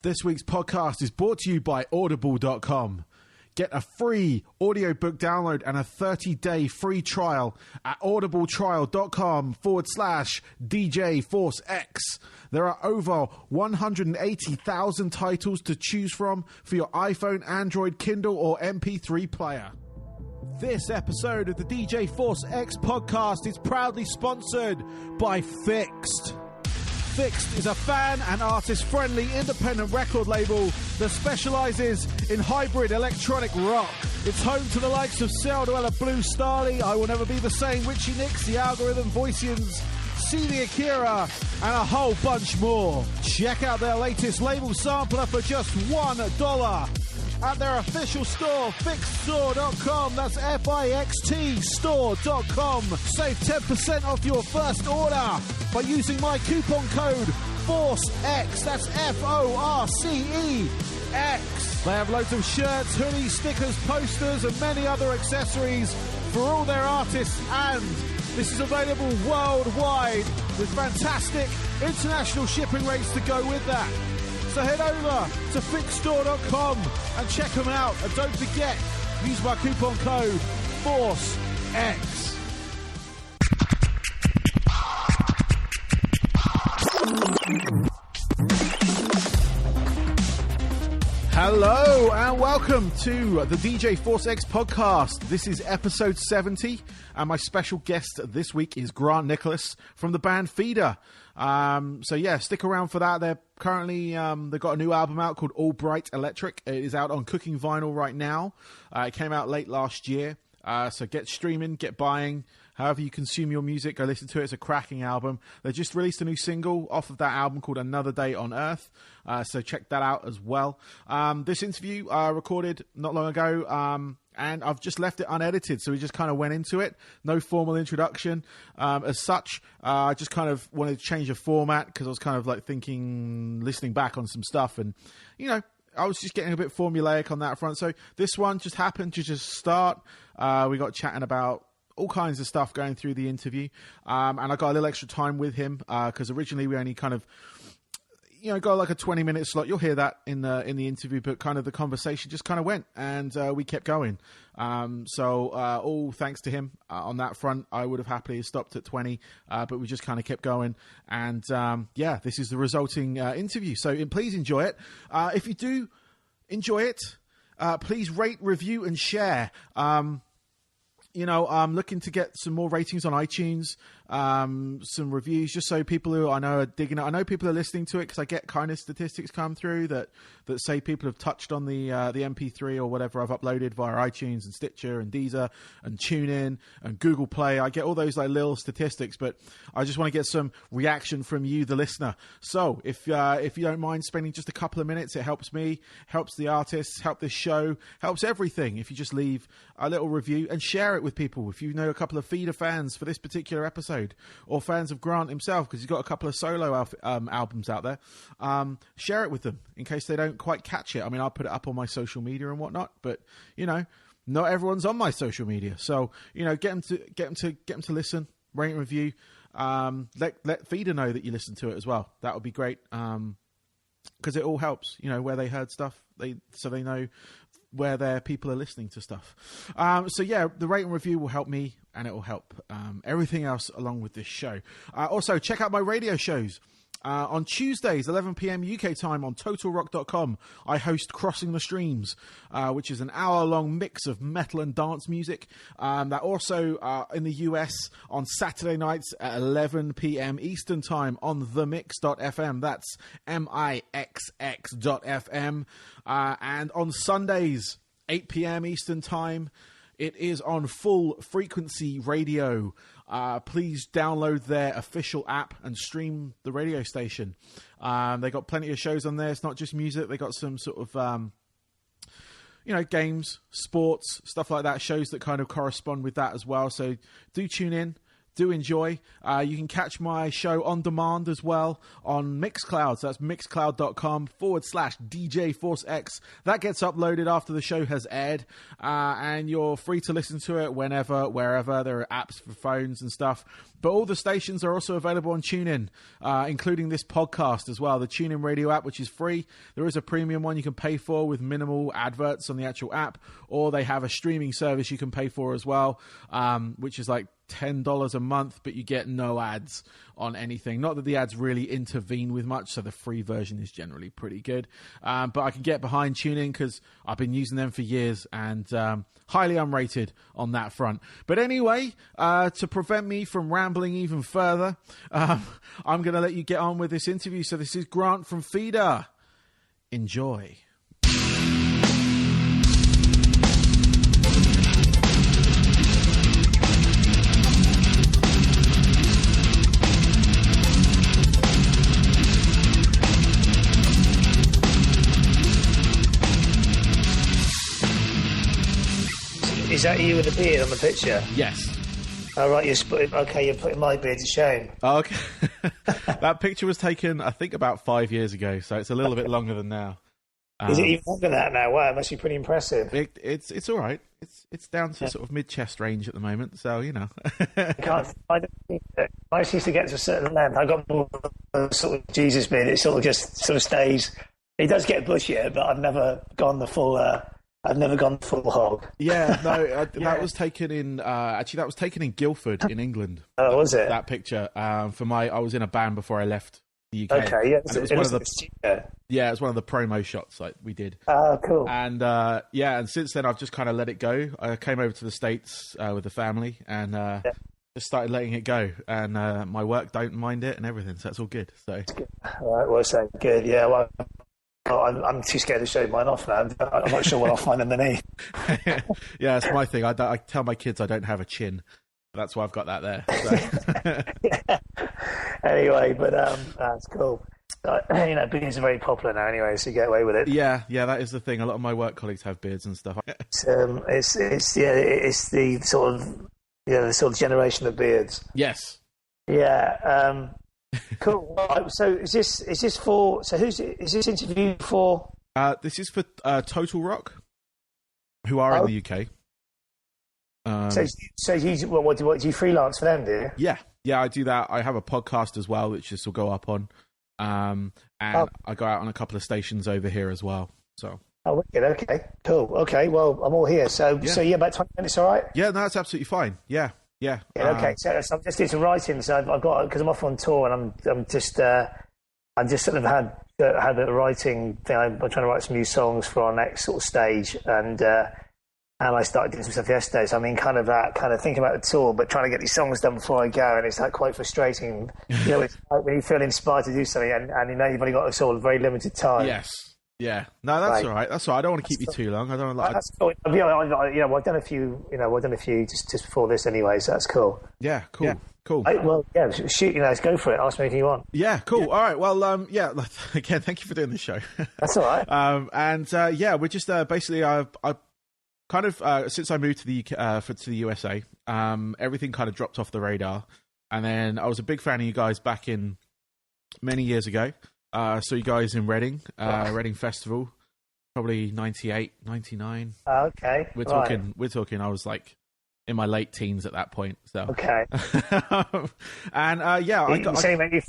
This week's podcast is brought to you by Audible.com. Get a free audiobook download and a 30-day free trial at audibletrial.com/DJ Force X. There are over 180,000 titles to choose from for your iPhone, Android, Kindle, or MP3 player. This episode of the DJ Force X podcast is proudly sponsored by Fixed. Fixed is a fan and artist-friendly independent record label that specialises in hybrid electronic rock. It's home to the likes of Celduella, Blue Starly, I Will Never Be the Same, Richie Nix, The Algorithm, Voicians, CD Akira, and a whole bunch more. Check out their latest label sampler for just $1 at their official store, fixedstore.com. That's FIXT store.com. Save 10% off your first order by using my coupon code FORCEX. That's FORCEX. They have loads of shirts, hoodies, stickers, posters, and many other accessories for all their artists, and this is available worldwide with fantastic international shipping rates to go with that. So head over to fixedstore.com and check them out. And don't forget, use my coupon code FORCEX. Hello and welcome to the DJ Force X podcast. This is episode 70 and my special guest this week is Grant Nicholas from the band Feeder. So yeah, stick around for that. They're currently, they've got a new album out called All Bright Electric. It is out on Cooking Vinyl right now. It came out late last year. So get streaming, get buying. However you consume your music, go listen to it. It's a cracking album. They just released a new single off of that album called Another Day on Earth. So check that out as well. This interview recorded not long ago, and I've just left it unedited. So we just kind of went into it. No formal introduction as such. I just kind of wanted to change the format because I was kind of like listening back on some stuff. And, you know, I was just getting a bit formulaic on that front. So this one just happened to just start. We got chatting about all kinds of stuff going through the interview. And I got a little extra time with him because originally we only kind of, you know, got like a 20-minute slot. You'll hear that in the interview, but kind of the conversation just kind of went and we kept going. So all thanks to him on that front. I would have happily stopped at 20, but we just kind of kept going. And yeah, this is the resulting interview. So please enjoy it. If you do enjoy it, please rate, review, and share. You know, I'm looking to get some more ratings on iTunes, some reviews, just so people who I know are digging it. I know people are listening to it because I get kind of statistics come through that say people have touched on the MP3 or whatever I've uploaded via iTunes and Stitcher and Deezer and TuneIn and Google Play. I get all those like little statistics, but I just want to get some reaction from you, the listener. So if you don't mind spending just a couple of minutes, it helps me, helps the artists, help this show, helps everything. If you just leave a little review and share it with people. If you know a couple of Feeder fans for this particular episode, or fans of Grant himself, because he's got a couple of solo albums out there, share it with them in case they don't quite catch it. I mean, I'll put it up on my social media and whatnot, but you know, not everyone's on my social media, so you know, get them to listen, rate and review. Let Feeder know that you listen to it as well. That would be great, because it all helps. You know, where they heard stuff, so they know where their people are listening to stuff. So yeah, the rate and review will help me, and it will help everything else along with this show. Also, check out my radio shows. On Tuesdays, 11 p.m. UK time on TotalRock.com, I host Crossing the Streams, which is an hour-long mix of metal and dance music. That also in the US on Saturday nights at 11 p.m. Eastern time on themix.fm. That's MIXX.fm. And on Sundays, 8 p.m. Eastern time, it is on Full Frequency Radio. Please download their official app and stream the radio station. They got plenty of shows on there. It's not just music. They got some sort of, you know, games, sports, stuff like that, shows that kind of correspond with that as well. So do tune in do enjoy. You can catch my show on demand as well on Mixcloud. So that's mixcloud.com/DJ Force X. That gets uploaded after the show has aired, and you're free to listen to it whenever, wherever. There are apps for phones and stuff. But all the stations are also available on TuneIn, including this podcast as well. The TuneIn radio app, which is free. There is a premium one you can pay for with minimal adverts on the actual app, or they have a streaming service you can pay for as well, which is like $10 a month, but you get no ads on anything. Not that the ads really intervene with much, so the free version is generally pretty good. But I can get behind TuneIn because I've been using them for years, and highly unrated on that front. But anyway, to prevent me from rambling even further, I'm going to let you get on with this interview. So this is Grant from Feeder. Enjoy. Is that you with the beard on the picture? Yes. Oh, right, you're putting my beard to shame. Oh, okay. That picture was taken, I think, about 5 years ago, so it's a little bit longer than now. Is it even longer than that now? Wow, it must be pretty impressive. It's all right. It's down to sort of mid-chest range at the moment, so, you know. I don't think that. I used to get to a certain length. I got more sort of Jesus beard. It sort of stays. It does get bushier, but I've never gone the full... I've never gone full hog. Yeah, no, that was taken in. Actually, that was taken in Guildford, in England. Oh, was it? That picture. I was in a band before I left the UK. Okay, yeah. It was one of the. Yeah, it was one of the promo shots like we did. Oh, cool. And and since then I've just kind of let it go. I came over to the States with the family and just started letting it go. And my work don't mind it and everything, so it's all good. So. All right, well, so good. Yeah, well. I'm too scared to show mine off now. I'm not sure what I'll find underneath. Yeah, that's my thing. I tell my kids I don't have a chin. That's why I've got that there. So. Yeah. Anyway, but that's cool. Beards are very popular now anyway, so you get away with it. Yeah, that is the thing. A lot of my work colleagues have beards and stuff. It's the sort of generation of beards. Yes. Yeah. Cool. So is this for? So is this interview for? This is for Total Rock, who are in the UK. So do you freelance for them? Do you? Yeah, I do that. I have a podcast as well, which this will go up on, and I go out on a couple of stations over here as well. So. Oh, wicked. Okay, cool. Okay, well, I'm all here. So about 20 minutes, all right? Yeah, no, that's absolutely fine. Yeah. Okay. So I'm just doing some writing. So I've got, because I'm off on tour, and I'm just sort of had a writing thing. I'm trying to write some new songs for our next sort of stage, and I started doing some stuff yesterday. So I mean, kind of thinking about the tour, but trying to get these songs done before I go, and it's like quite frustrating. It's like when you feel inspired to do something, and you've only got a sort of very limited time. Yes. Yeah, no, that's all right. That's all right. I don't want to keep you too long. I don't like. That's cool. I've done a few. I've done a few just before this anyway. So that's cool. Yeah, cool. Yeah. Cool. Shoot. Let's go for it. Ask me anything you want. Yeah, cool. Yeah. All right. Well, again, thank you for doing this show. That's all right. We're just basically I kind of since I moved to the UK, to the USA, everything kind of dropped off the radar, and then I was a big fan of you guys back in many years ago. So you guys in Reading, Reading Festival, probably 98, 99. Okay. We're talking, I was like in my late teens at that point. So. Okay. And you make me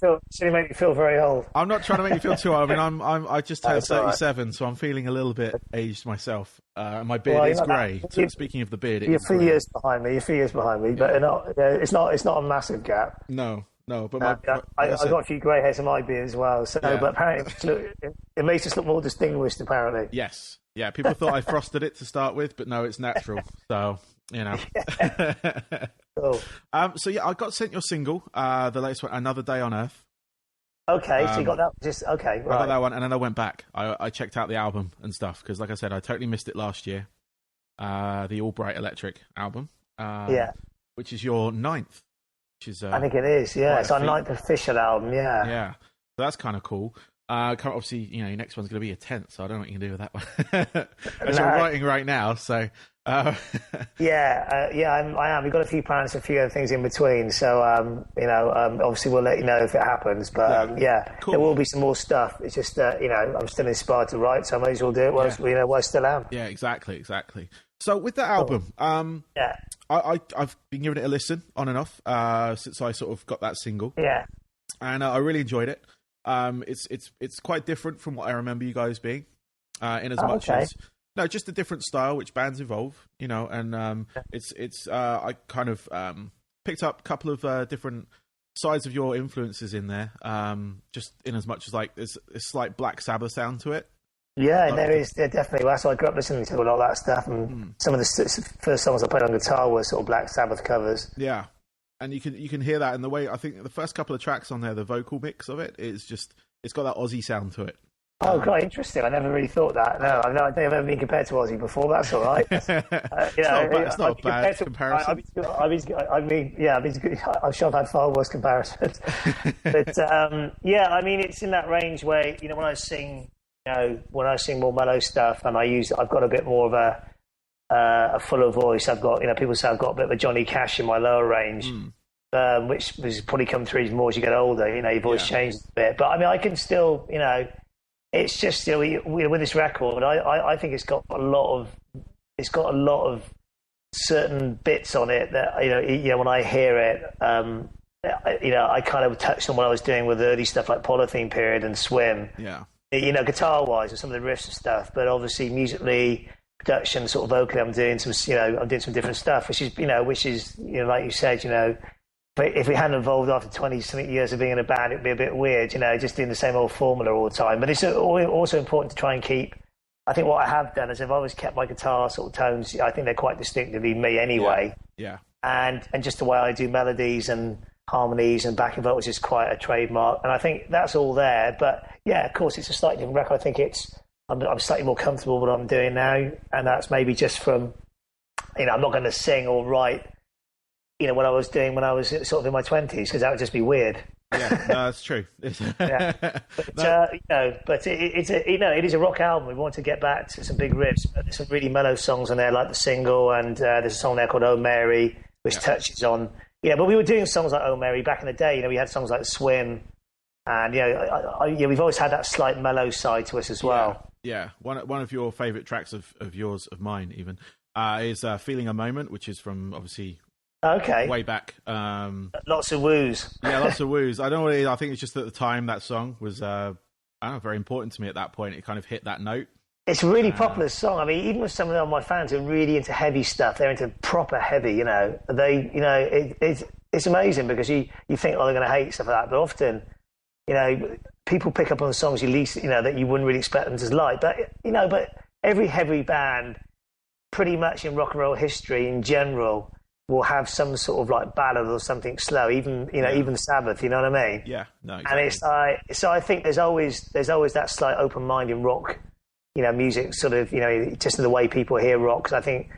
feel very old. I'm not trying to make you feel too old. I mean, I just turned 37, right. So I'm feeling a little bit aged myself. My beard is grey. So speaking of the beard, you're 3 years behind me. But it's not a massive gap. No, but I got a few grey hairs in my beard as well. So, but apparently it makes us look more distinguished. Apparently, yes, yeah. People thought I frosted it to start with, but no, it's natural. So Cool. So I got sent your single, the latest one, "Another Day on Earth." Okay, so you got that. Just okay. Right. I got that one, and then I went back. I checked out the album and stuff because, like I said, I totally missed it last year. The All Bright Electric album, which is your ninth. Is, I think it is, yeah. It's our ninth official album, yeah. Yeah, so that's kind of cool. Obviously, your next one's going to be your 10th, so I don't know what you can do with that one. As you're writing right now, so... I am. We've got a few plans, a few other things in between. So, obviously we'll let you know if it happens. But cool. There will be some more stuff. It's just that I'm still inspired to write, so I may as well do it while I still am. Yeah, exactly. So with that album, I've been giving it a listen on and off since I sort of got that single. Yeah, and I really enjoyed it. It's quite different from what I remember you guys being, in as much as just a different style, which bands evolve, and I kind of picked up a couple of different sides of your influences in there, just in as much as like there's a slight Black Sabbath sound to it. Yeah, like, there is. Yeah, definitely. Well, so I grew up listening to a lot of that stuff, and some of the first songs I played on guitar were sort of Black Sabbath covers. Yeah, and you can hear that in the way. I think the first couple of tracks on there, the vocal mix of it is just it's got that Aussie sound to it. Oh, quite interesting. I never really thought that. No, I don't think I've ever been compared to Ozzy before. But that's all right. It's not a bad comparison. I'm sure I've had far worse comparisons. But it's in that range where when I sing, more mellow stuff, and I've got a bit more of a fuller voice. I've got people say I've got a bit of a Johnny Cash in my lower range. Which has probably come through even more as you get older. Your voice changes a bit, but I can still, it's just with this record, I think it's got a lot of certain bits on it that when I hear it, I kind of touched on what I was doing with early stuff like Polythene Period and Swim. Yeah, guitar wise and some of the riffs and stuff, but obviously musically, production, sort of vocally, I'm doing some different stuff, which is like you said, but if we hadn't evolved after 20-something years of being in a band, it'd be a bit weird, just doing the same old formula all the time. But it's also important to try and keep. I think what I have done is I've always kept my guitar sort of tones. I think they're quite distinctively me anyway. Yeah. And just the way I do melodies and harmonies and backing vocals is quite a trademark. And I think that's all there. But yeah, of course, it's a slightly different record. I think I'm slightly more comfortable with what I'm doing now, and that's maybe just from, I'm not going to sing or write, what I was doing when I was sort of in my 20s, because that would just be weird. Yeah, no, that's true. Yeah. But it is a rock album. We want to get back to some big riffs, but there's some really mellow songs on there, like the single, and there's a song there called Oh Mary, which touches on. Yeah, but we were doing songs like Oh Mary back in the day. We had songs like Swim, and we've always had that slight mellow side to us as well. Yeah. One of your favourite tracks of mine even is Feeling a Moment, which is from obviously way back. Lots of woos. Yeah, lots of woos. I don't know what it is. I think it's just at the time that song was very important to me at that point. It kind of hit that note. It's a really popular song. I mean, even with some of my fans who are really into heavy stuff, they're into proper heavy, it's amazing because you think, they're going to hate stuff like that. But often, people pick up on songs that you wouldn't really expect them to like. But every heavy band, pretty much in rock and roll history in general, will have some sort of like ballad or something slow, even Sabbath, you know what I mean? Yeah, no, exactly. And it's like, so I think there's always that slight open mind in rock, music, sort of, just in the way people hear rock. 'Cause I think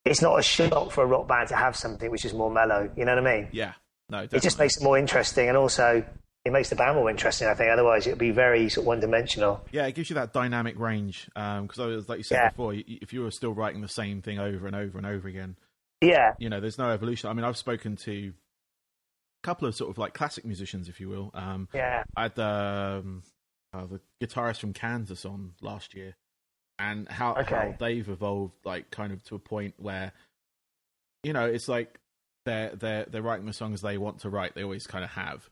it's not a shock for a rock band to have something which is more mellow, you know what I mean? Yeah, no, definitely. It just makes it more interesting, and also it makes the band more interesting, I think. Otherwise, it'd be very sort of one-dimensional. Yeah, it gives you that dynamic range. Because, like you said before, if you were still writing the same thing over and over and over again, there's no evolution. I mean, I've spoken to a couple of sort of like classic musicians, if you will. I had the guitarist from Kansas on last year, and how they've evolved, like kind of to a point where, it's like they're writing the songs they want to write. They always kind of have.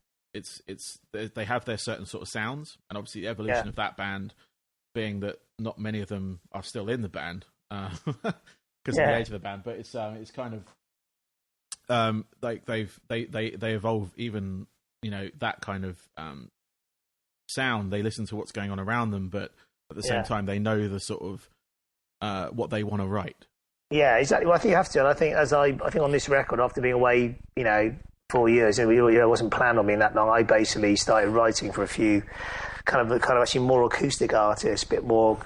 They have their certain sort of sounds, and obviously the evolution of that band being that not many of them are still in the band. Because of the age of the band, but it's kind of like they evolve even that kind of sound. They listen to what's going on around them, but at the same time they know the sort of what they want to write. Yeah, exactly. Well, I think you have to, and I think I think on this record, after being away 4 years, it wasn't planned on being that long. I basically started writing for a few kind of actually more acoustic artists, a bit more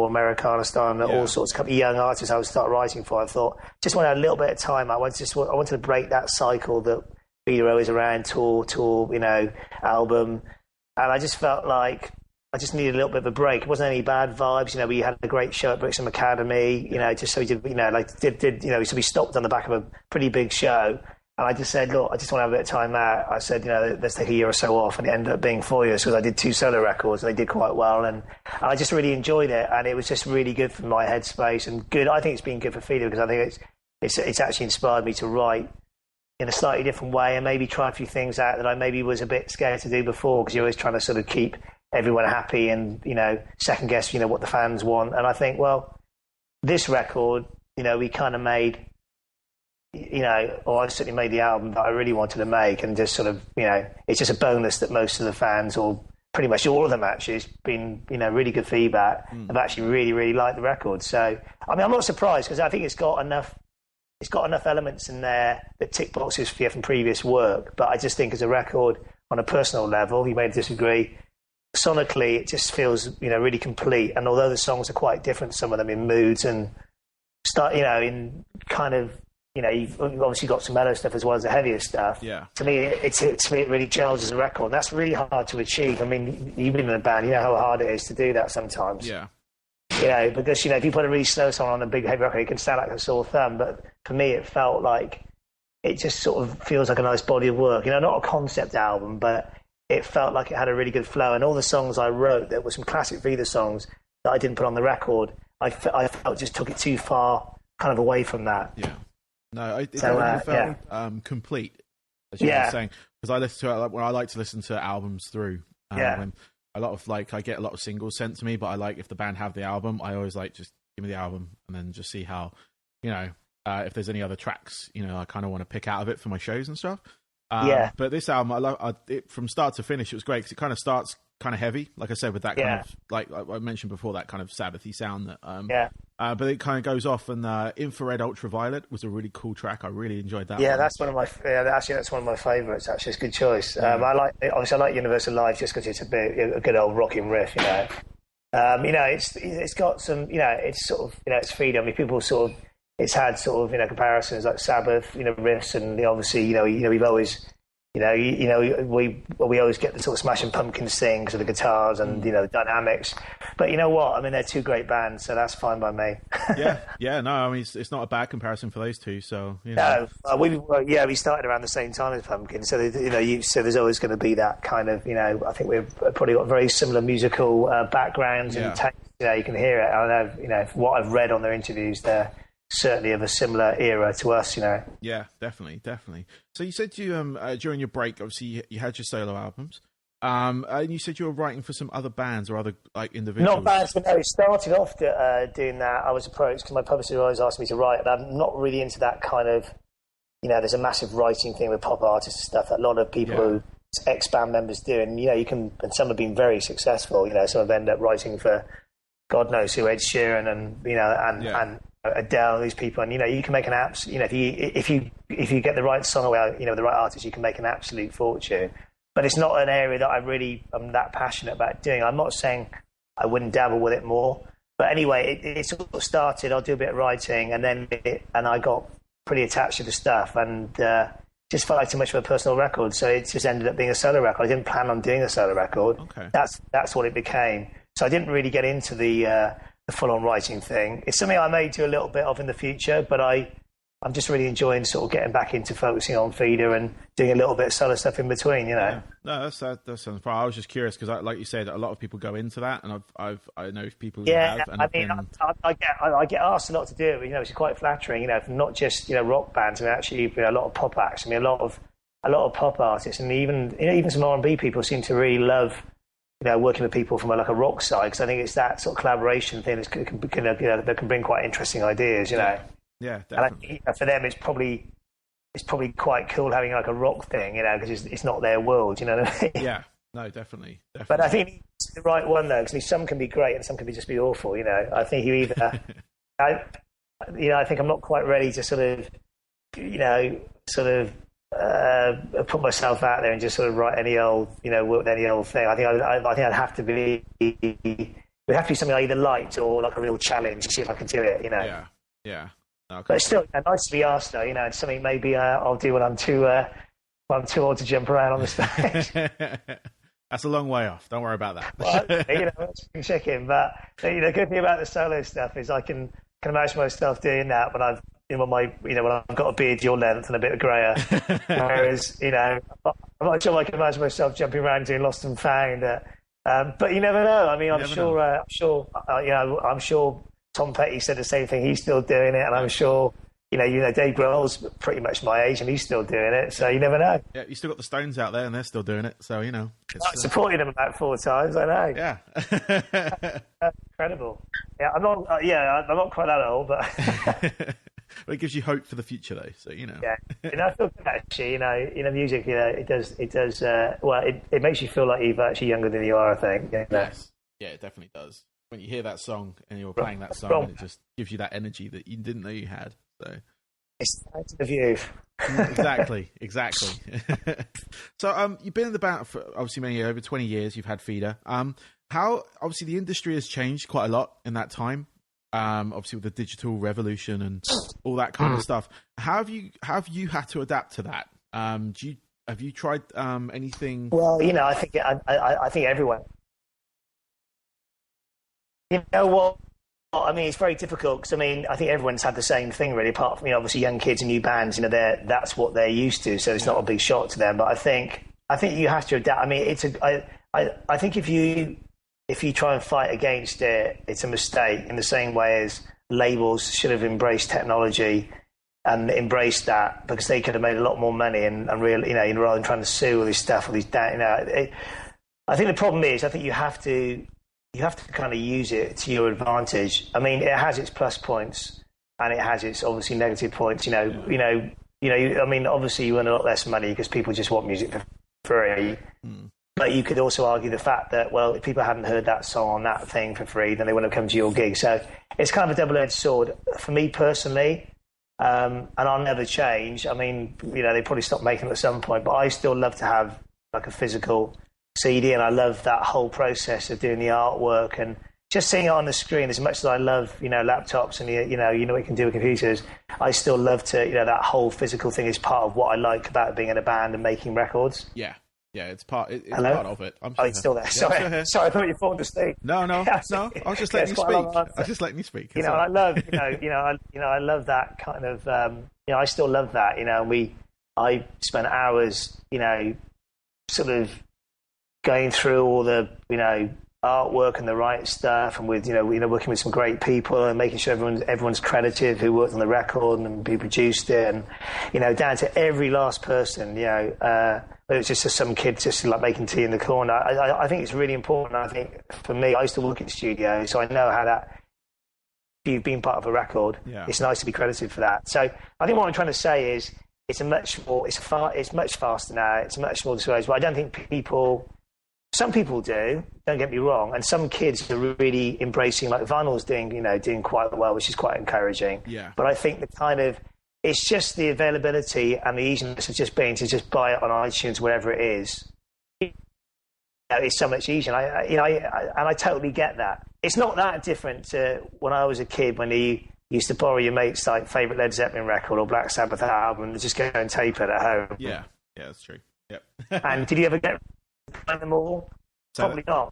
Americana style, and all sorts. A couple of young artists I would start writing for. I thought just when I had a little bit of time, I wanted to break that cycle that Vito is around tour, album, and I just felt like I just needed a little bit of a break. It wasn't any bad vibes. We had a great show at Brixham Academy, just so we did, so we stopped on the back of a pretty big show. And I just said, look, I just want to have a bit of time out. I said, let's take a year or so off. And it ended up being 4 years because I did 2 solo records and they did quite well. And I just really enjoyed it. And it was just really good for my headspace and good. I think it's been good for Feeder because I think it's actually inspired me to write in a slightly different way and maybe try a few things out that I maybe was a bit scared to do before because you're always trying to sort of keep everyone happy and, second guess, what the fans want. And I think, well, this record, we kind of made, or I certainly made the album that I really wanted to make and just sort of, it's just a bonus that most of the fans, or pretty much all of them actually, has been, really good feedback, have actually really, really liked the record. So, I mean, I'm not surprised because I think it's got enough elements in there that tick boxes for you from previous work. But I just think as a record, on a personal level, you may disagree, sonically it just feels really complete. And although the songs are quite different, some of them in moods and in kind of you've obviously got some mellow stuff as well as the heavier stuff. Yeah. To me it really gels as a record. And that's really hard to achieve. I mean, you've been in a band, you know how hard it is to do that sometimes. Yeah. Because if you put a really slow song on a big heavy record, it can sound like a sore thumb. But for me, it felt like it just sort of feels like a nice body of work. Not a concept album, but it felt like it had a really good flow. And all the songs I wrote, there were some classic Vida songs that I didn't put on the record. I felt just took it too far kind of away from that. Yeah. No, it felt complete, as you were saying. Because I listen to it, when I like to listen to albums through. When a lot of I get a lot of singles sent to me, but I like if the band have the album, I always just give me the album and then just see how, if there's any other tracks, I kind of want to pick out of it for my shows and stuff. But this album, I love it from start to finish. It was great because it kind of starts kind of heavy, like I said, with that kind of, like I mentioned before, that kind of Sabbathy sound. That, but it kind of goes off, and Infrared Ultraviolet was a really cool track. I really enjoyed that. Yeah, that's one of my that's one of my favourites. Actually, it's a good choice. I like Universal Live just because it's a good old rocking riff. It's got some. It's sort of it's Freedom. I mean, people sort of. It's had sort of comparisons like Sabbath, riffs, and obviously we've always we always get the sort of Smashing Pumpkins thing because of the guitars and the dynamics. But you know what? I mean, they're 2 great bands, so that's fine by me. No, I mean it's not a bad comparison for those 2. So no, we started around the same time as Pumpkins, so so there's always going to be that kind of I think we've probably got very similar musical backgrounds and taste. You can hear it. I know what I've read on their interviews, they're certainly of a similar era to us, Yeah, definitely. So you said you during your break, obviously you had your solo albums, and you said you were writing for some other bands or other individuals. Not bands, but no. It started off doing that. I was approached because my publisher always asked me to write, and I'm not really into that kind of. There's a massive writing thing with pop artists and stuff that a lot of people who ex-band members do, and you can, and some have been very successful. Some have ended up writing for God knows who, Ed Sheeran, and Adele, these people, and you can make an if you get the right song away, the right artist, you can make an absolute fortune. But it's not an area that I'm that passionate about doing. I'm not saying I wouldn't dabble with it more, but anyway, it sort of started. I'll do a bit of writing, and then I got pretty attached to the stuff, and just felt like too much of a personal record, so it just ended up being a solo record. I didn't plan on doing a solo record. Okay. That's what it became. So I didn't really get into the full-on writing thing. It's something I may do a little bit of in the future, but I'm just really enjoying sort of getting back into focusing on Feeder and doing a little bit of solo stuff in between, Yeah. No, that sounds fun. I was just curious because, like you said, a lot of people go into that, and I know people who have. And I get asked a lot to do it. It's quite flattering. Not just rock bands, and actually a lot of pop acts. I mean, a lot of pop artists, and even some R&B people seem to really love. Working with people from a rock side, because I think it's that sort of collaboration thing that can bring quite interesting ideas. Yeah, definitely. And for them, it's probably quite cool having a rock thing, because it's not their world. You know what I mean? Yeah, no, definitely. But I think it's the right one though, because some can be great and some can just be awful. I think you either, I think I'm not quite ready to sort of put myself out there and just sort of write any old, work with any old thing. I think I'd have to be. It would have to be something I either liked or a real challenge to see if I can do it. Yeah. Okay. But it's still nice to be asked, though. It's something maybe I'll do when I'm too old to jump around on the stage. That's a long way off. Don't worry about that. Well, it's chicken. But the good thing about the solo stuff is I can imagine myself doing that when when I've got a beard your length and a bit of grayer. Whereas I'm not sure I can imagine myself jumping around doing Lost and Found. But you never know. I mean, I'm sure Tom Petty said the same thing. He's still doing it, and I'm sure. Dave Grohl's pretty much my age, and he's still doing it. So you never know. Yeah, you still got the Stones out there, and they're still doing it. So I supported them about 4 times. I know. Yeah, incredible. Yeah, I'm not. I'm not quite that old, but but it gives you hope for the future, though. So Yeah, I feel good actually. Music. It does. Well, it makes you feel like you're actually younger than you are. I think. Yes. Yeah, it definitely does. When you hear that song and you're playing that song, and it just gives you that energy that you didn't know you had. So it's the sight of youth. Exactly. So you've been in the band for obviously many over 20 years. You've had Feeder. How obviously the industry has changed quite a lot in that time. Obviously with the digital revolution and all that kind of stuff. How have you had to adapt to that? Have you tried anything? Well, I think everyone. You know what? I mean, it's very difficult because I think everyone's had the same thing really. Apart from obviously young kids and new bands, that's what they're used to, so it's not a big shock to them. But I think you have to adapt. I mean, I think if you try and fight against it, it's a mistake. In the same way as labels should have embraced technology and embraced that because they could have made a lot more money and really rather than trying to sue all this stuff, all these I think the problem is I think you have to kind of use it to your advantage. I mean, it has its plus points and it has its obviously negative points. I mean, obviously you earn a lot less money because people just want music for free. But you could also argue the fact that, well, if people hadn't heard that song on that thing for free, then they wouldn't have come to your gig. So it's kind of a double-edged sword. For me personally, and I'll never change. I mean, they probably stopped making it at some point, but I still love to have like a physical CD, and I love that whole process of doing the artwork and just seeing it on the screen. As much as I love, laptops and what you can do with computers, I still love to, that whole physical thing is part of what I like about being in a band and making records. Yeah, it's part. It's part of it. It's still there. Sorry, I thought you fallen asleep. No. I was just letting you speak. I was just letting you speak. I love, I love that kind of. I still love that. I spent hours, sort of going through all the, artwork and the right stuff, and with, working with some great people and making sure everyone's credited who worked on the record and who produced it, and down to every last person. Whether it's just some kid just like making tea in the corner. I think it's really important. I think for me, I used to work in studios, so I know how that. If you've been part of a record, it's nice to be credited for that. So I think what I'm trying to say is it's much faster now. It's much more disposable. I don't think some people do, don't get me wrong, and some kids are really embracing, like vinyl's doing quite well, which is quite encouraging. Yeah. But I think it's just the availability and the easiness of just being to just buy it on iTunes, wherever it is. It's so much easier. I totally get that. It's not that different to when I was a kid, when you used to borrow your mate's like favourite Led Zeppelin record or Black Sabbath album and just go and tape it at home. Yeah, that's true. Yep. And did you ever get them all? Probably not.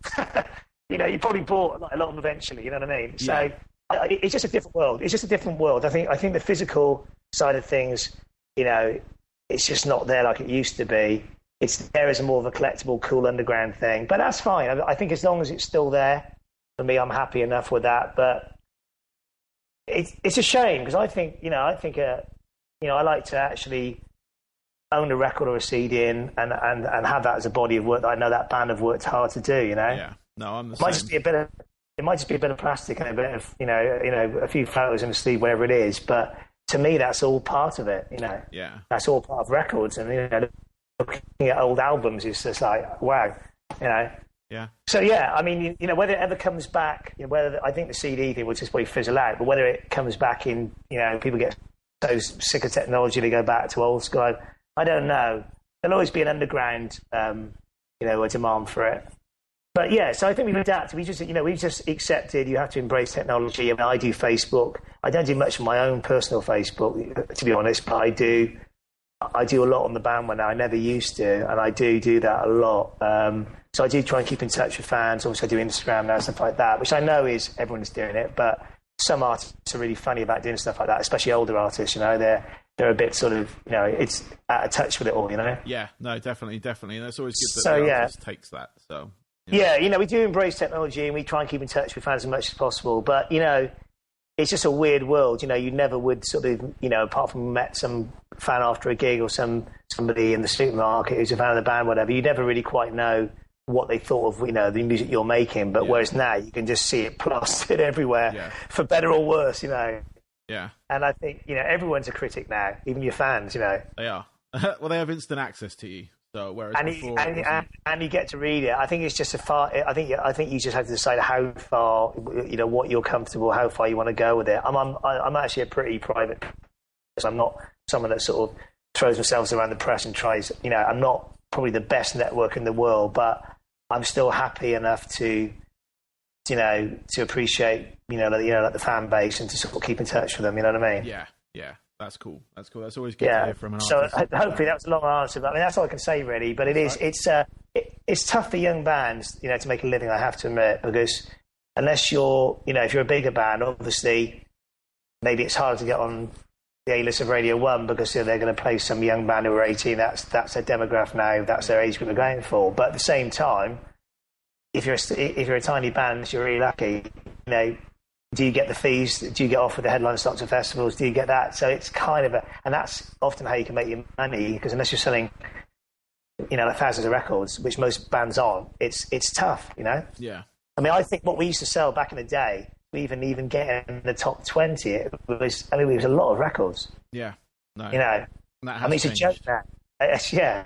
You probably bought like a lot of them eventually. You know what I mean? So it's just a different world. It's just a different world. I think the physical side of things, it's just not there like it used to be. It's there as a more of a collectible, cool underground thing. But that's fine. I think as long as it's still there, for me, I'm happy enough with that. But it's a shame because I think I like to actually own a record or a CD and have that as a body of work that I know that band have worked hard to do. Yeah. No, I'm the same. It might just be a bit of plastic and a bit of a few photos in a sleeve, wherever it is. But to me, that's all part of it. Yeah. That's all part of records, and looking at old albums is just like wow. Yeah. So I mean, whether it ever comes back, whether I think the CD thing will just probably fizzle out, but whether it comes back in, people get so sick of technology they go back to old school. I don't know. There'll always be an underground, a demand for it. But so I think we've adapted. We've just accepted you have to embrace technology. I mean, I do Facebook. I don't do much on my own personal Facebook, to be honest, but I do I do a lot on the band one now. I never used to, and I do that a lot. So I do try and keep in touch with fans. Obviously, I do Instagram now, stuff like that, which I know is everyone's doing it, but some artists are really funny about doing stuff like that, especially older artists. You know, they're a bit sort of, you know, it's out of touch with it all. You know. Yeah. No. Definitely. And that's always good that So, the artist takes that. So. Yeah, you know, we do embrace technology and we try and keep in touch with fans as much as possible. But, you know, it's just a weird world. You know, you never would sort of, you know, apart from met some fan after a gig or somebody in the supermarket who's a fan of the band, whatever, you never really quite know what they thought of, you know, the music you're making. But whereas now you can just see it plastered everywhere, for better or worse, you know. Yeah. And I think, you know, everyone's a critic now, even your fans, you know. They are. Well, they have instant access to you. So whereas before, and you get to read it. I think it's just I think you just have to decide how far, you know, what you're comfortable, how far you want to go with it. I'm actually a pretty private person. I'm not someone that sort of throws themselves around the press and tries. You know, I'm not probably the best network in the world, but I'm still happy enough to, you know, to appreciate, like the fan base and to sort of keep in touch with them. You know what I mean? Yeah. That's cool. That's always good to hear from an artist. So hopefully that was a long answer, but I mean that's all I can say really. But it's tough for young bands, you know, to make a living. I have to admit, because unless you're, you know, if you're a bigger band, obviously maybe it's harder to get on the A-list of Radio 1 because they're going to play some young band who are 18. That's their demographic now. That's their age group they're going for. But at the same time, if you're a tiny band, you're really lucky. You know. Do you get the fees? Do you get offered the headline slots of festivals? Do you get that? So it's kind of and that's often how you can make your money, because unless you're selling, you know, like thousands of records, which most bands aren't, it's tough, you know? Yeah. I mean, I think what we used to sell back in the day, even get in the top 20, it was a lot of records. Yeah. No. You know? I mean, it's a joke now. Yeah,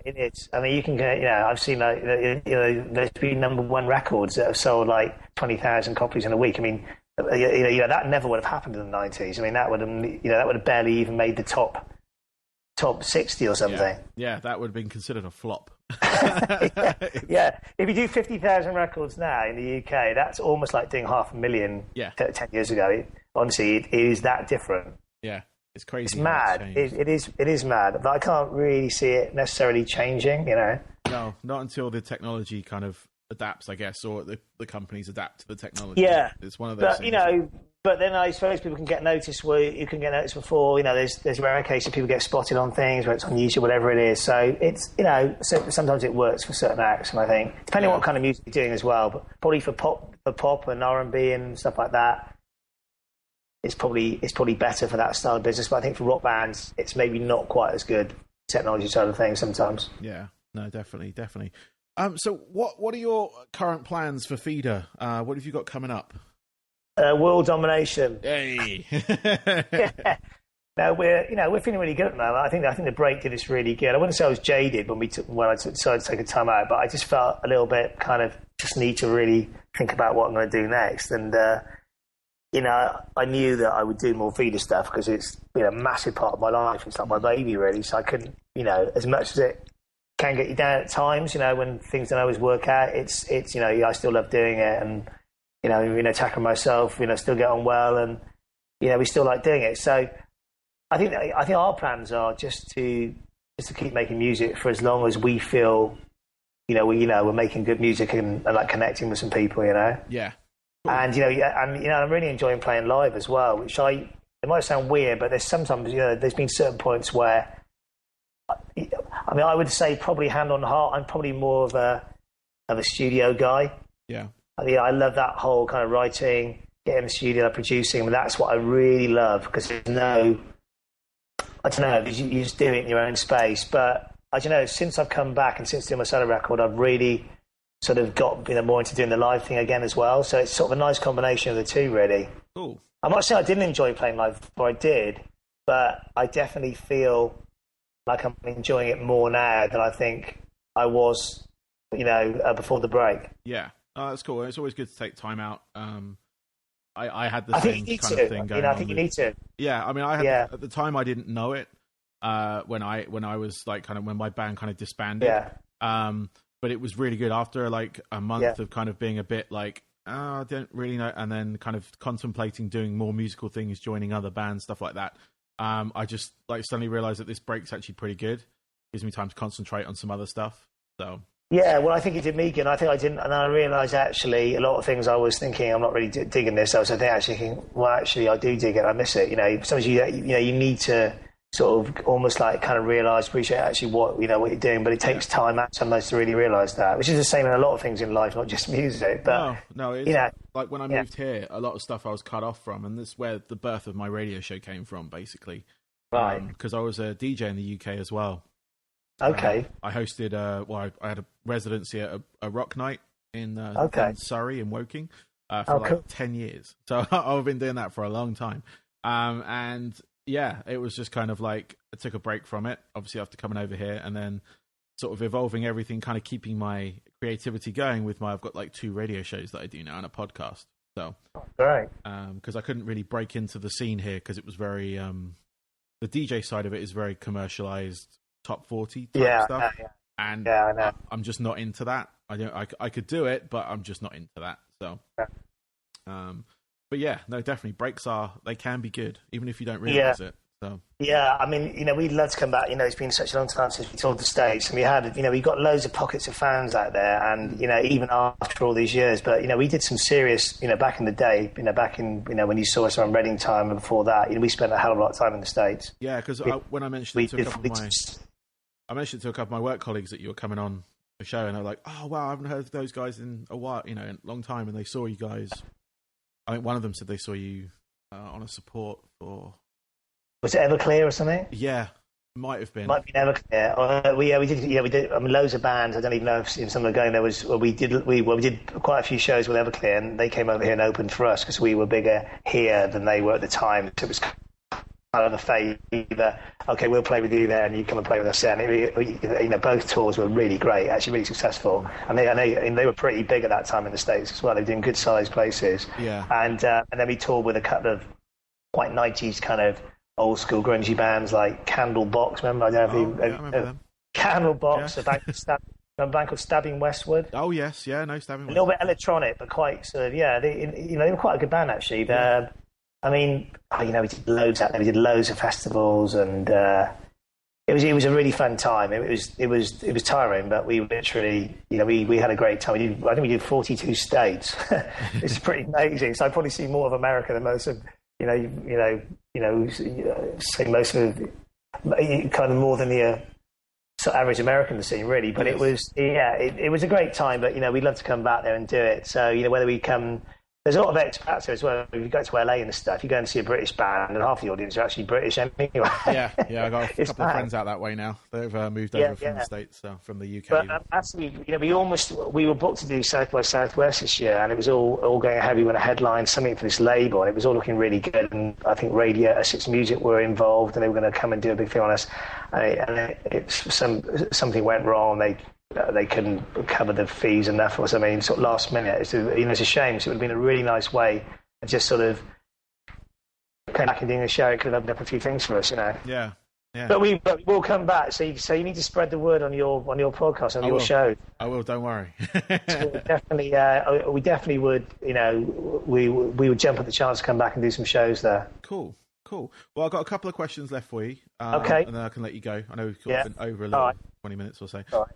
it is. I mean, you can get, you know, I've seen like, you know, there's been number one records that have sold like 20,000 copies in a week. I mean, you know, that never would have happened in the 90s. I mean, that would have barely even made the top 60 or something. Yeah, that would have been considered a flop. yeah. If you do 50,000 records now in the UK, that's almost like doing 500,000 10 years ago. Honestly, it is that different. Yeah. It's crazy. It's mad. It is mad. But I can't really see it necessarily changing, you know? No, not until the technology kind of adapts, I guess, or the companies adapt to the technology. Yeah. It's one of those things. You know, but then I suppose people can get noticed where you can get noticed before. You know, there's rare cases people get spotted on things, whether it's on YouTube, whatever it is. So it's, you know, sometimes it works for certain acts, and I think, depending on what kind of music you're doing as well, but probably for pop and R&B and stuff like that, it's probably better for that style of business. But I think for rock bands, it's maybe not quite as good technology side of things sometimes. Yeah, no, definitely. So what are your current plans for Feeder? What have you got coming up? World domination. Hey. Yeah. No, we're feeling really good at the moment. I think the break did us really good. I wouldn't say I was jaded when I decided to take a time out, but I just felt a little bit kind of just need to really think about what I'm going to do next. And you know, I knew that I would do more Feeder stuff because it's been a massive part of my life. It's like my baby, really. So I couldn't, you know, as much as it can get you down at times, you know, when things don't always work out, it's you know, I still love doing it, and you know, tackling myself, you know, still get on well, and you know, we still like doing it. So I think our plans are just to keep making music for as long as we feel, we're making good music and like connecting with some people, you know. Yeah. And I'm really enjoying playing live as well, which it might sound weird, but there's sometimes, there's been certain points where, I would say probably hand on heart, I'm probably more of a studio guy. Yeah. I love that whole kind of writing, getting in the studio, producing. And that's what I really love, because there's no, I don't know, you just do it in your own space. But I don't know, since I've come back and since doing my solo record, I've really sort of got more into doing the live thing again as well. So it's sort of a nice combination of the two, really. Cool. I'm not saying I didn't enjoy playing live before, I did, but I definitely feel like I'm enjoying it more now than I think I was, before the break. Yeah. Oh, that's cool. It's always good to take time out. I had the same kind of thing going on. I think you need to. Yeah, I mean, at the time I didn't know it when I was like kind of when my band kind of disbanded. Yeah. But it was really good after like a month of kind of being a bit like, I don't really know, and then kind of contemplating doing more musical things, joining other bands, stuff like that. I just like suddenly realised that this break's actually pretty good. Gives me time to concentrate on some other stuff. So yeah, well, I think it did me good. I think I didn't, and I realised actually a lot of things I was thinking I'm not really digging this. I was actually thinking, well, actually I do dig it. I miss it. Sometimes you need to sort of almost like kind of realise, appreciate actually what what you're doing, but it takes time sometimes to really realise that, which is the same in a lot of things in life, not just music. But no, it's like when I moved here, a lot of stuff I was cut off from, and this is where the birth of my radio show came from, basically. Right. Because I was a DJ in the UK as well. Okay. I hosted, I had a residency at a rock night in Surrey, in Woking, for 10 years. So I've been doing that for a long time. And yeah, it was just kind of like, I took a break from it, obviously after coming over here, and then sort of evolving everything, kind of keeping my creativity going with I've got like 2 radio shows that I do now and a podcast. So, right. Because I couldn't really break into the scene here because it was very, the DJ side of it is very commercialized, top 40 type stuff. And I know. I'm just not into that. I could do it, but I'm just not into that. So, but yeah, no, definitely breaks they can be good, even if you don't realize it. So yeah, I mean, we'd love to come back. It's been such a long time since we toured the States, and we had, we got loads of pockets of fans out there, and even after all these years. But we did some serious, back in the day, back in when you saw us around Reading time, and before that, we spent a hell of a lot of time in the States. Yeah, because when I mentioned it to a couple of my work colleagues that you were coming on the show, and they're like, "Oh wow, I haven't heard of those guys in a while, in a long time," and they saw you guys. I think one of them said they saw you on a support for. Was it Everclear or something? Yeah, might have been. Might be Everclear. We did. Yeah, we did. I mean, loads of bands. I don't even know if some are going. There was. We did quite a few shows with Everclear, and they came over here and opened for us because we were bigger here than they were at the time. So it was kind of a favour. Okay, we'll play with you there, and you come and play with us there. And both tours were really great, actually really successful, and they were pretty big at that time in the States as well. They were in good sized places. Yeah. And then we toured with a couple of quite 90s kind of old school grungy bands like Candlebox. Remember? I don't know if you remember them. Candlebox, Yeah. a band called Stabbing Westward. Oh yes, yeah, no, Stabbing Westward. A little bit electronic, but quite sort of they were quite a good band actually. Yeah. I mean, we did loads out there. We did loads of festivals, and it was a really fun time. It was tiring, but we literally, we had a great time. I think we did 42 states. It's pretty amazing. So I probably see more of America than most of say most of kind of more than the average American to see, really. But yes. it was a great time. But we'd love to come back there and do it. So whether we come. There's a lot of expats there as well. If you go to LA and stuff, you go and see a British band, and half the audience are actually British anyway. Yeah, I got a couple of friends out that way now. They've moved over from the States, from the UK. But actually, we were booked to do South by Southwest this year, and it was all going ahead. We went to headline something for this label, and it was all looking really good. And I think Radio Essex Music were involved, and they were going to come and do a big thing on us. Something went wrong. They couldn't cover the fees enough or something, sort of last minute. It's a shame. So it would have been a really nice way of just sort of coming back and doing a show. It could have opened up a few things for us, Yeah. But we'll come back. So you need to spread the word on your podcast, on your show. I will. Don't worry. So we definitely would. We would jump at the chance to come back and do some shows there. Cool. Well, I've got a couple of questions left for you. Okay. And then I can let you go. I know we've been over a little, 20 minutes or so. All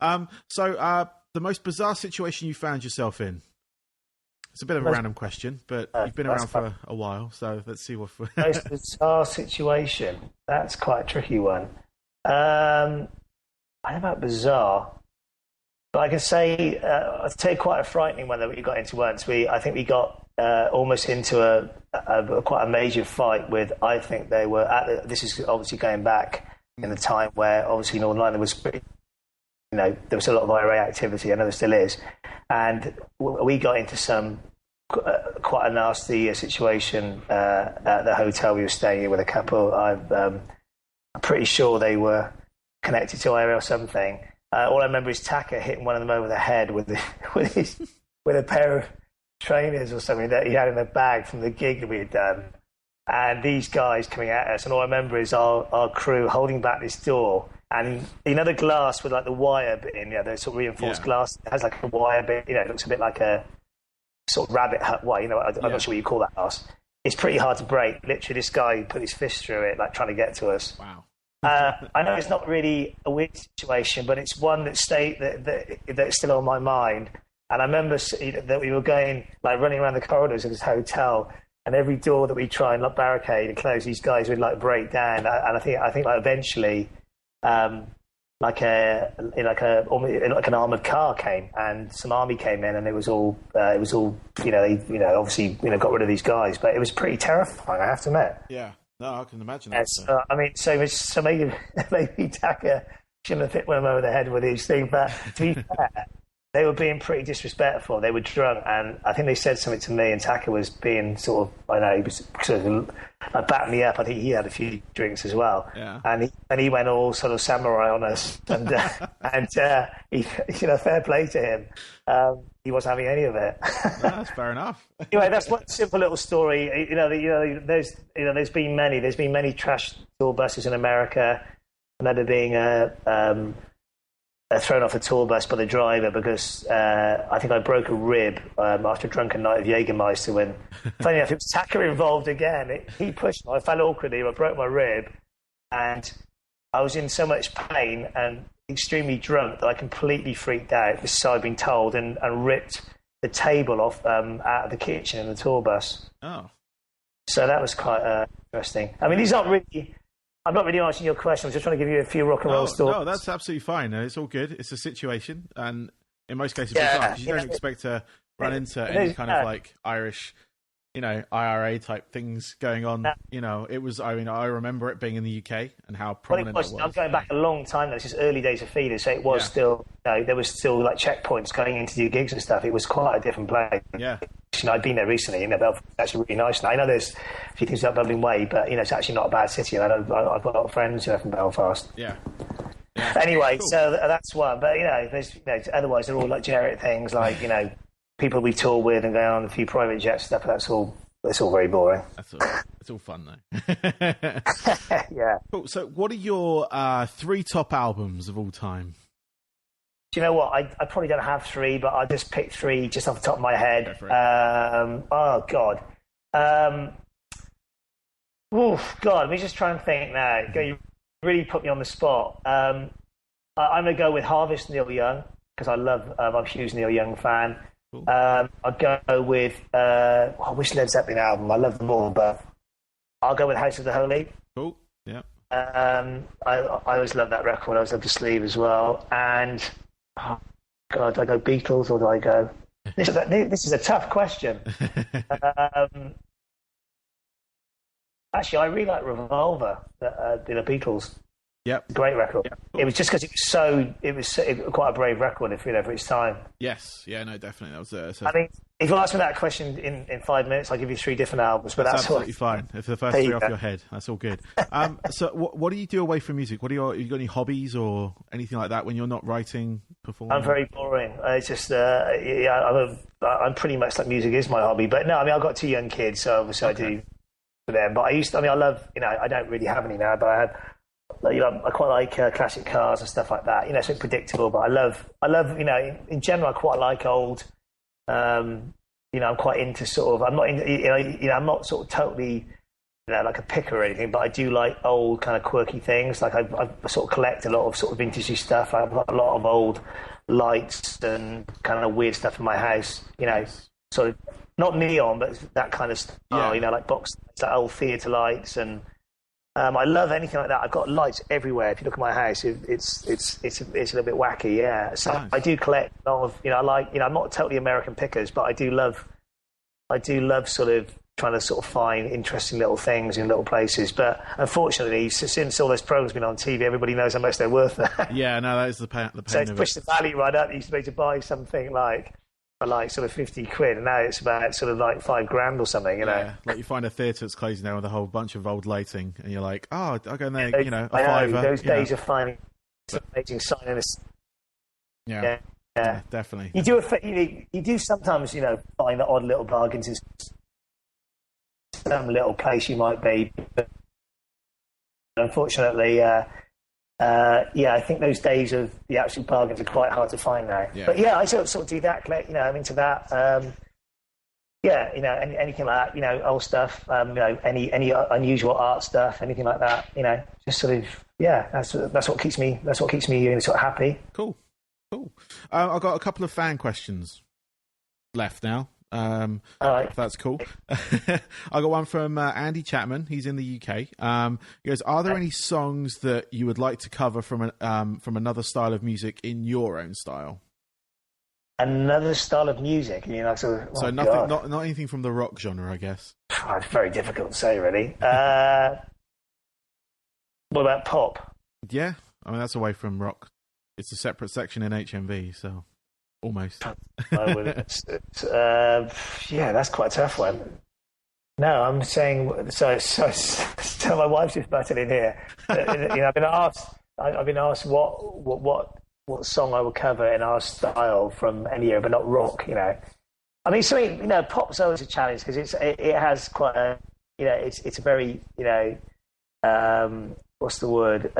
right. So the most bizarre situation you found yourself in? It's a bit of a random question, but you've been around for a while, so let's see what... Most bizarre situation? That's quite a tricky one. I don't know about bizarre, but I can say, I'd say quite a frightening one that we got into once. I think we got almost into a quite a major fight with, I think they were, this is obviously going back in the time where obviously Northern Ireland was pretty, there was a lot of IRA activity. I know there still is. And we got into some quite a nasty situation at the hotel we were staying in with a couple. I'm pretty sure they were connected to IRA or something. All I remember is Taka hitting one of them over the head with a pair of trainers or something that he had in the bag from the gig that we had done. And these guys coming at us, and all I remember is our crew holding back this door, and the glass with like the wire bit in, the sort of reinforced glass. It has like a wire bit, it looks a bit like a sort of rabbit hut wire, I'm not sure what you call that glass. it's pretty hard to break. Literally, this guy put his fist through it, like trying to get to us. Wow. I know it's not really a weird situation, but it's one that's still on my mind. And I remember that we were going, like, running around the corridors of this hotel, and every door that we try and like barricade and close, these guys would like break down. And I think like eventually, like an armored car came, and some army came in, and it was all obviously got rid of these guys, but it was pretty terrifying, I have to admit. Yeah. No, I can imagine that. So maybe Taka shouldn't have hit one over the head with these things, but to be fair, they were being pretty disrespectful. They were drunk, and I think they said something to me, and Taka was being sort of, I know, he was sort of batting me up. I think he had a few drinks as well. Yeah. And he went all sort of samurai on us, and he, fair play to him. He wasn't having any of it. No, that's fair enough. Anyway, that's one simple little story. There's been many trash tour buses in America. I remember being thrown off a tour bus by the driver because I think I broke a rib after a drunken night of Jägermeister. When, funny enough, it was Taka involved again. He pushed me. I fell awkwardly. I broke my rib, and I was in so much pain and extremely drunk that I completely freaked out. This is how I've been told, and ripped the table off out of the kitchen in the tour bus. Oh, so that was quite interesting. I mean, I'm not really answering your question. I'm just trying to give you a few rock and roll stories. No, that's absolutely fine. No, it's all good. It's a situation, and in most cases, because you don't expect to run into any kind of like Irish, IRA type things going on. It was. I mean, I remember it being in the UK and how prominent it was. I'm going back a long time. This is early days of Feeder, so it was still. There was still like checkpoints going in to do gigs and stuff. It was quite a different place. Yeah. I've been there recently. Belfast is actually really nice. And I know there's a few things about Dublin Way, but it's actually not a bad city. And I've got a lot of friends from Belfast. Yeah. Anyway, cool. So that's one. But there's otherwise they're all like generic things like people we tour with and going on a few private jets and stuff. That's all very boring. It's all fun though. Yeah. Cool. So, what are your 3 top albums of all time? Do you know what? I probably don't have 3, but I just picked 3 just off the top of my head. Oh God. Let me just try and think now. You really put me on the spot. I'm gonna go with Harvest, Neil Young, because I'm a huge Neil Young fan. Cool. I'd go with which Led Zeppelin album? I love them all, but I'll go with House of the Holy. Cool. Yeah. I always love that record. I always love the sleeve as well. And oh God, do I go Beatles or do I go? This is a tough question. Actually, I really like Revolver, the Beatles. Yep. Great record. Yep. Cool. It was just because it was quite a brave record for its time. Yes. Yeah. No. Definitely. That was. I mean, if you ask me that question in 5 minutes, I'll give you 3 different albums. But that's absolutely fine. If the first 3 off your head, that's all good. So, what do you do away from music? You got any hobbies or anything like that when you're not writing, performing? I'm very boring. It's just I'm pretty much like music is my hobby. But no, I mean, I've got 2 young kids, so obviously I do for them. But I love. I don't really have any now, but I had. I quite like classic cars and stuff like that. It's predictable, but I love. In general, I quite like old. I'm quite into sort of. I'm not. I'm not sort of totally. Like a picker or anything, but I do like old kind of quirky things. Like I sort of collect a lot of sort of vintagey stuff. I've got a lot of old lights and kind of weird stuff in my house. Sort of not neon, but that kind of style. Yeah. Like box, like old theatre lights and. I love anything like that. I've got lights everywhere. If you look at my house, it's a little bit wacky. Yeah, so nice. I do collect a lot of. I'm not totally American pickers, but I do love sort of trying to sort of find interesting little things in little places. But unfortunately, since all those programs have been on TV, everybody knows how much they're worth. Yeah, no, that is the pain. So it's pushed the value right up. You used to be able to buy something for like sort of 50 quid, and now it's about sort of like $5,000 or something, Yeah, like you find a theatre that's closing down with a whole bunch of old lighting, and you're like, oh, I'll go in there, a fiver. Those days of finding amazing sign Yeah, definitely. You do sometimes, find the odd little bargains in some little place you might be, but unfortunately, I think those days of the actual bargains are quite hard to find now. Yeah. But I sort of do that. I'm into that. yeah, anything like that, old stuff, any unusual art stuff, anything like that, just sort of, yeah, that's what keeps me sort of happy. Cool. I've got a couple of fan questions left now. All right. If that's cool. I got one from Andy Chapman. He's in the UK. He goes, "Are there any songs that you would like to cover from another style of music in your own style?" Another style of music? You know, so nothing, not anything from the rock genre, I guess. It's very difficult to say, really. What about pop? Yeah, I mean that's away from rock. It's a separate section in HMV, so almost. Yeah, that's quite a tough one. No, I'm saying so my wife's just butted in here. I've been asked what song I would cover in our style from any era, but not rock. I mean, something. Pop's always a challenge because it has quite a it's a very what's the word?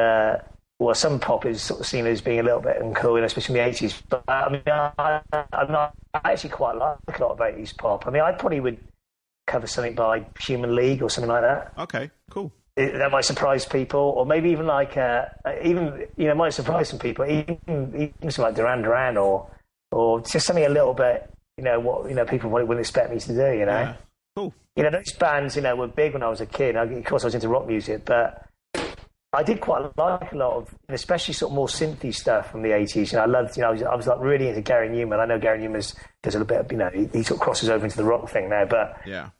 Well, some pop is sort of seen as being a little bit uncool, especially in the 80s. But I mean, I actually quite like a lot of 80s pop. I mean, I probably would cover something by Human League or something like that. Okay, cool. That might surprise people, or maybe even like might surprise some people. Even something like Duran Duran, or just something a little bit, what people wouldn't expect me to do. Yeah. Cool. Those bands, were big when I was a kid. Of course, I was into rock music, but I did quite like a lot of, especially sort of more synthy stuff from the 80s. I loved, I was like really into Gary Newman. I know Gary Newman does a little bit of, he sort of crosses over into the rock thing now, but yeah.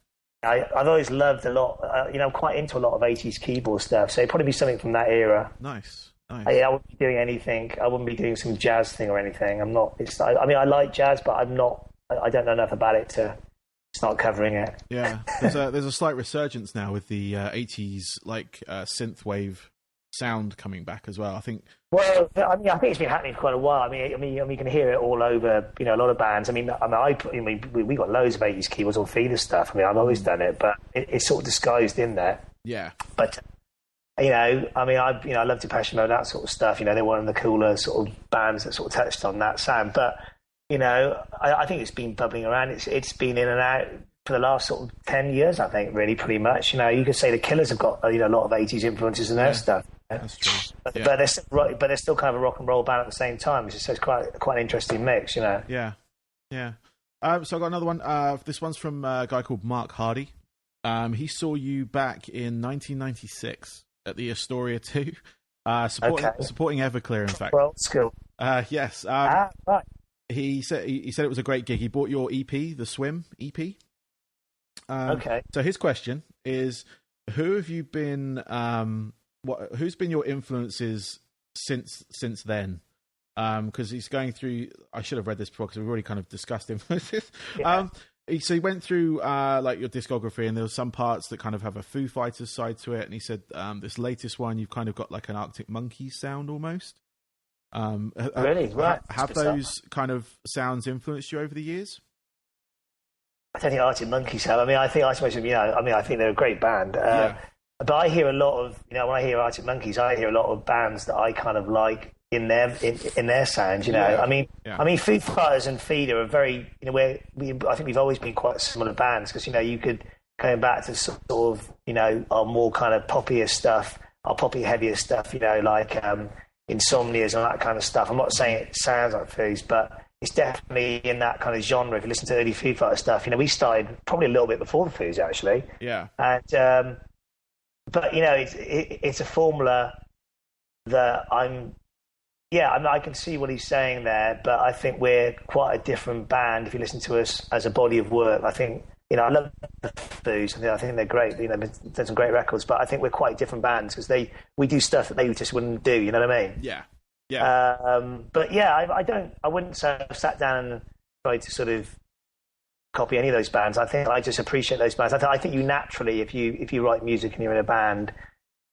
I've always loved a lot, I'm quite into a lot of 80s keyboard stuff, so it'd probably be something from that era. Nice. I wouldn't be doing anything, I wouldn't be doing some jazz thing or anything. I'm not, I like jazz, but I don't know enough about it to start covering it. Yeah, there's a slight resurgence now with the 80s, like synthwave sound coming back as well, I think. Well, I think it's been happening for quite a while. I mean, you can hear it all over, a lot of bands. We got loads of 80s keyboards on feeder stuff. I mean, I've always done it, but it's sort of disguised in there. Yeah. But, I love Depeche Mode, that sort of stuff. They're one of the cooler sort of bands that sort of touched on that sound. But, I think it's been bubbling around. It's been in and out for the last sort of 10 years, I think, really, pretty much. You could say the Killers have got, a lot of 80s influences in their stuff. That's true. But they're still kind of a rock and roll band at the same time. So it's quite an interesting mix, Yeah. So I got another one. This one's from a guy called Mark Hardy. He saw you back in 1996 at the Astoria 2, supporting Everclear, in fact. Well, school. Yes. Right. He said it was a great gig. He bought your EP, the Swim EP. Okay. So his question is, who have you been? Who's been your influences since then? Because he's going through. I should have read this before because we've already kind of discussed influences. Yeah. So he went through like your discography, and there were some parts that kind of have a Foo Fighters side to it. And he said this latest one, you've kind of got like an Arctic Monkeys sound almost. Really? Right. Have those kind of sounds influenced you over the years? I don't think Arctic Monkeys have. I mean, I think I think they're a great band. But I hear a lot of, when I hear Arctic Monkeys, I hear a lot of bands that I kind of like in their sound. Yeah. I mean, Foo Fighters and Feeder are very, I think we've always been quite similar bands because you could going back to sort of our more kind of poppier stuff, our poppy heavier stuff, like Insomnias and that kind of stuff. I'm not saying it sounds like Foos, but it's definitely in that kind of genre. If you listen to early Foo Fighters stuff, we started probably a little bit before the Foos actually. Yeah. And but it's a formula that I can see what he's saying there, but I think we're quite a different band if you listen to us as a body of work. I think I love the Foos. I think they're great. They've done some great records, but I think we're quite different bands because we do stuff that they just wouldn't do. You know what I mean? Yeah. But I wouldn't say I've sat down and tried to sort of copy any of those bands. I think I just appreciate those bands. I think you naturally, if you write music and you're in a band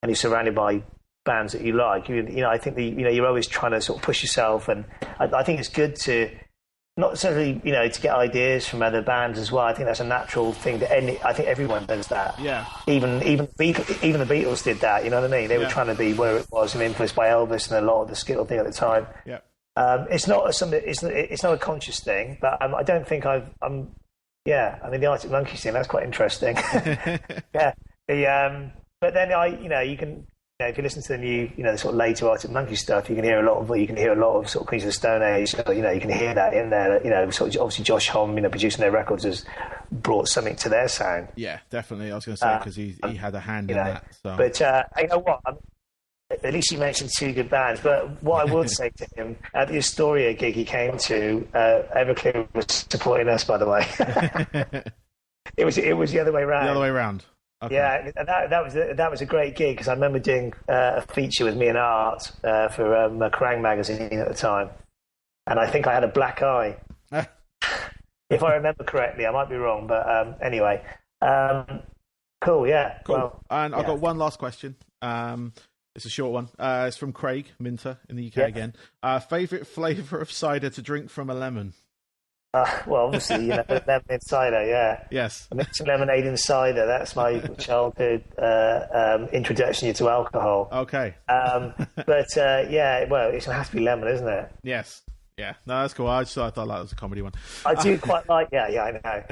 and you're surrounded by bands that you like, I think you're always trying to sort of push yourself, and I think it's good to not necessarily to get ideas from other bands as well. I think that's a natural thing that I think everyone does that. Yeah. Even the Beatles did that. You know what I mean? They were trying to be where it was and influenced by Elvis and a lot of the Skittle thing at the time. Yeah. It's not a conscious thing, but I don't think I'm Yeah, I mean the Arctic Monkeys thing, that's quite interesting. Yeah. But then you can, if you listen to the new, the sort of later Arctic Monkey stuff, you can hear a lot of sort of Queens of the Stone Age. So, you can hear that in there. Sort of obviously Josh Homme, producing their records, has brought something to their sound. Yeah, definitely. I was going to say because he had a hand in that. So. But you know what? At least you mentioned two good bands. But what I would say to him, at the Astoria gig he came to, Everclear was supporting us, by the way. It was the other way around. The other way around. Okay. Yeah, and that was a great gig because I remember doing a feature with me and Art for Kerrang magazine at the time, and I think I had a black eye, if I remember correctly. I might be wrong, but anyway, cool. Yeah, cool. Well, and I've got one last question. It's a short one. It's from Craig Minter in the UK again. Favorite flavour of cider to drink from a lemon? Well, obviously, lemon cider, yeah. Yes. I mix lemonade and cider. That's my childhood introduction to alcohol. Okay. But yeah, well, it's going to have to be lemon, isn't it? Yes. Yeah. No, that's cool. I thought that was a comedy one. I do quite like. Yeah, I know.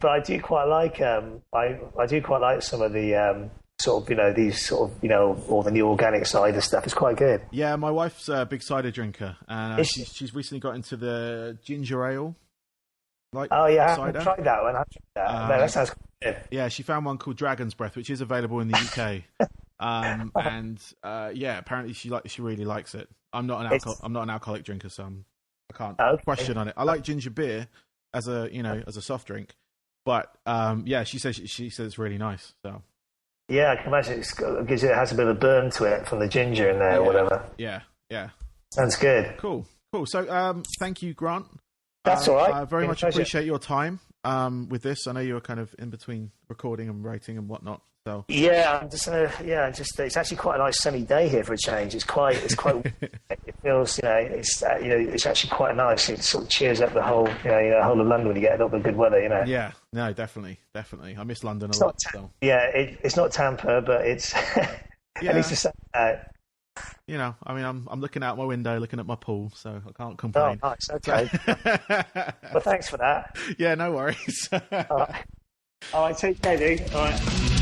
But I do quite like. I do quite like some of the. Sort of, these sort of, all the new organic cider stuff is quite good. Yeah, my wife's a big cider drinker, and she's recently got into the ginger ale. Oh yeah, I haven't tried that one. No, that sounds good. Yeah, she found one called Dragon's Breath, which is available in the UK. Yeah, apparently she really likes it. I'm not an alcoholic drinker, so I can't question on it. I like ginger beer as a soft drink, but yeah, she says it's really nice. So. Yeah, I can imagine because it has a bit of a burn to it from the ginger in there or whatever. Yeah. Sounds good. Cool. So, thank you, Grant. That's all right. I very much appreciate your time with this. I know you were kind of in between recording and writing and whatnot. So yeah, it's actually quite a nice sunny day here for a change. It's quite it feels it's actually quite nice. It sort of cheers up the whole whole of London when you get a little bit of good weather. Yeah, no, definitely. I miss London a lot. Yeah, it's not Tampa, but it's at least the sun out. I mean, I'm looking out my window, looking at my pool, so I can't complain. Oh, nice. Okay. Well, thanks for that. Yeah, no worries. All right, take care, dude. All right.